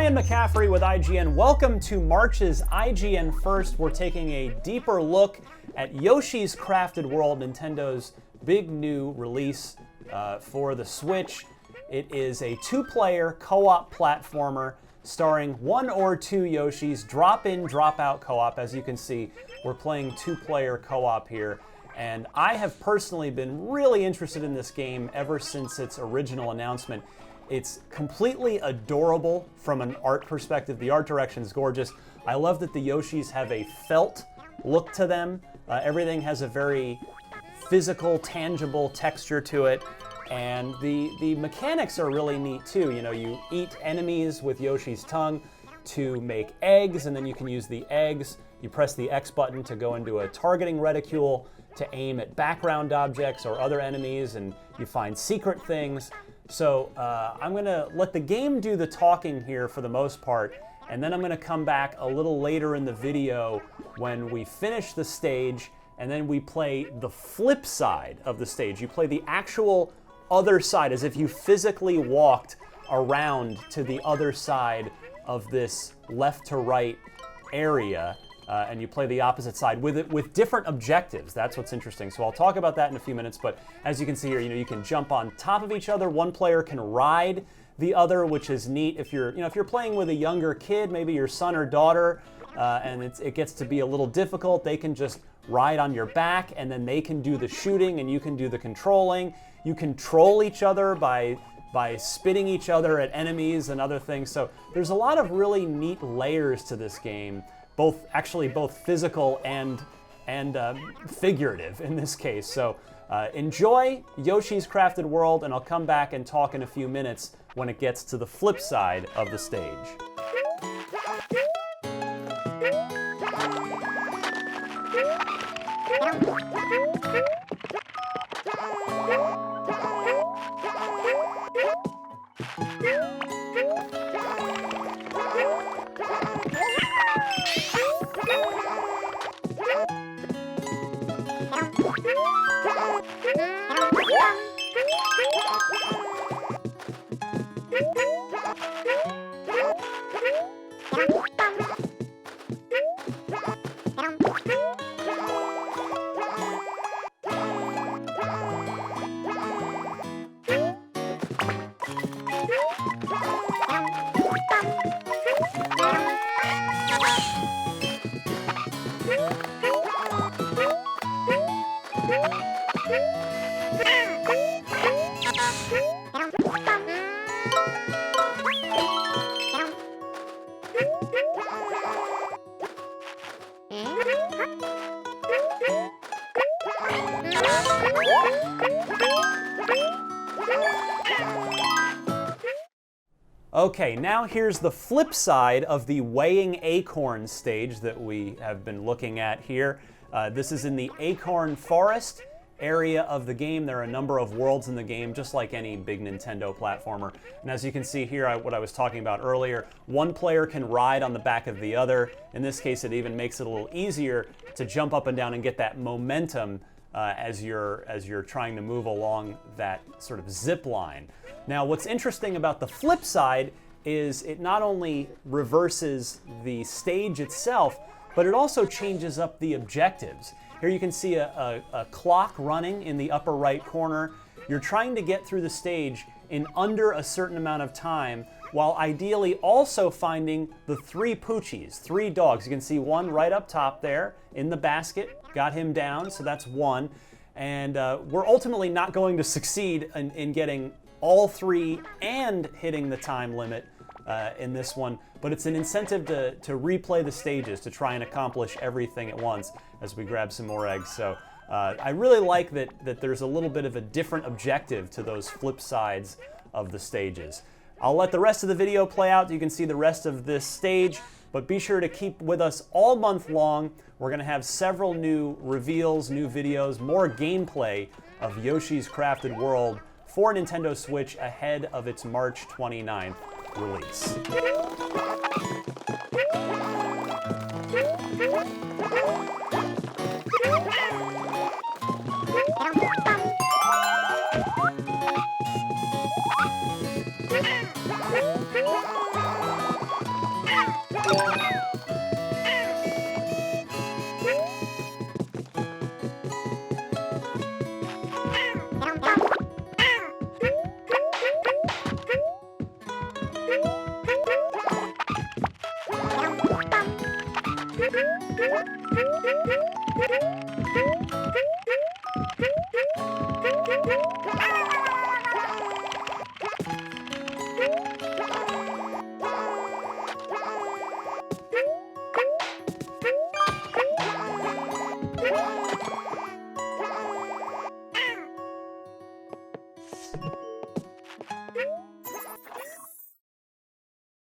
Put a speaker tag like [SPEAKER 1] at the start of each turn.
[SPEAKER 1] Ryan McCaffrey with IGN. Welcome to March's IGN First. We're taking a deeper look at Yoshi's Crafted World, Nintendo's big new release for the Switch. It is a two-player co-op platformer starring one or two Yoshis, drop-in, drop-out co-op. As you can see, we're playing two-player co-op here. And I have personally been really interested in this game ever since its original announcement. It's completely adorable from an art perspective. The art direction is gorgeous. I love that the Yoshis have a felt look to them. Everything has a very physical, tangible texture to it. And the mechanics are really neat too. You know, you eat enemies with Yoshi's tongue to make eggs, and then you can use the eggs. You press the X button to go into a targeting reticule to aim at background objects or other enemies, and you find secret things. So I'm gonna let the game do the talking here for the most part, and then I'm gonna come back a little later in the video when we finish the stage, and then we play the flip side of the stage. You play the actual other side, as if you physically walked around to the other side of this left to right area. And you play the opposite side with different objectives. That's what's interesting. So I'll talk about that in a few minutes, but as you can see here, you can jump on top of each other. One player can ride the other, which is neat. If you're playing with a younger kid, maybe your son or daughter, and it gets to be a little difficult, they can just ride on your back, and then they can do the shooting, and you can do the controlling. You control each other by spitting each other at enemies and other things. So there's a lot of really neat layers to this game. Both physical and figurative in this case. So enjoy Yoshi's Crafted World, and I'll come back and talk in a few minutes when it gets to the flip side of the stage. Okay, now here's the flip side of the weighing Acorns stage that we have been looking at here. This is in the Acorn Forest area of the game. There are a number of worlds in the game, just like any big Nintendo platformer. And as you can see here, what I was talking about earlier, one player can ride on the back of the other. In this case, it even makes it a little easier to jump up and down and get that momentum as you're trying to move along that sort of zip line. Now, what's interesting about the flip side is it not only reverses the stage itself, but it also changes up the objectives. Here you can see a clock running in the upper right corner. You're trying to get through the stage in under a certain amount of time, while ideally also finding the three Poochies, three dogs. You can see one right up top there in the basket, got him down, so that's one. And we're ultimately not going to succeed in getting all three and hitting the time limit in this one, but it's an incentive to replay the stages to try and accomplish everything at once as we grab some more eggs. So I really like that there's a little bit of a different objective to those flip sides of the stages. I'll let the rest of the video play out. You can see the rest of this stage, but be sure to keep with us all month long. We're gonna have several new reveals, new videos, more gameplay of Yoshi's Crafted World for Nintendo Switch ahead of its March 29th release.